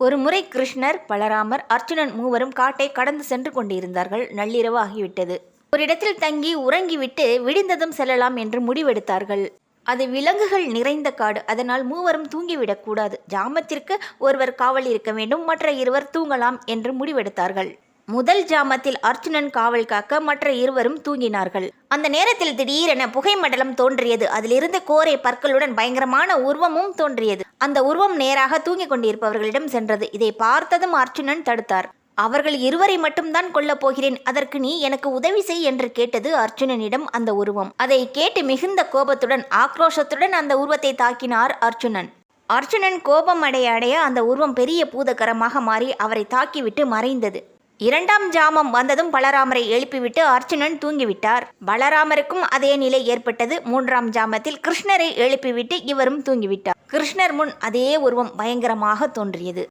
ஒரு முறை கிருஷ்ணர், பலராமர், அர்ஜுனன் மூவரும் காட்டை கடந்து சென்று கொண்டிருந்தார்கள். நள்ளிரவு ஆகிவிட்டது. ஒரு இடத்தில் தங்கி உறங்கிவிட்டு விடிந்ததும் செல்லலாம் என்று முடிவெடுத்தார்கள். அது விலங்குகள் நிறைந்த காடு. அதனால் மூவரும் தூங்கிவிடக்கூடாது. ஜாமத்திற்கு ஒருவர் காவல் இருக்க வேண்டும், மற்ற இருவர் தூங்கலாம் என்று முடிவெடுத்தார்கள். முதல் ஜாமத்தில் அர்ஜுனன் காவல் காக்க மற்ற இருவரும் தூங்கினார்கள். அந்த நேரத்தில் திடீரென புகை மண்டலம் தோன்றியது. அதிலிருந்து கோரை பற்களுடன் பயங்கரமான உருவமும் தோன்றியது. அந்த உருவம் நேராக தூங்கிக் கொண்டிருப்பவர்களிடம் சென்றது. இதை பார்த்ததும் அர்ஜுனன் தடுத்தார். அவர்கள் இருவரை மட்டும்தான் கொல்லப் போகிறேன், அதற்கு நீ எனக்கு உதவி செய் என்று கேட்டது அர்ஜுனனிடம் அந்த உருவம். அதை கேட்டு மிகுந்த கோபத்துடன், ஆக்ரோஷத்துடன் அந்த உருவத்தை தாக்கினார் அர்ஜுனன். அர்ஜுனன் கோபம் அடைய அடைய அந்த உருவம் பெரிய பூதகரமாக மாறி அவரை தாக்கிவிட்டு மறைந்தது. இரண்டாம் ஜாமம் வந்ததும் பலராமரை எழுப்பிவிட்டு அர்ஜுனன் தூங்கிவிட்டார். பலராமருக்கும் அதே நிலை ஏற்பட்டது. மூன்றாம் ஜாமத்தில் கிருஷ்ணரை எழுப்பிவிட்டு இவரும் தூங்கிவிட்டார். கிருஷ்ணர் முன் அதே உருவம் பயங்கரமாக தோன்றியது.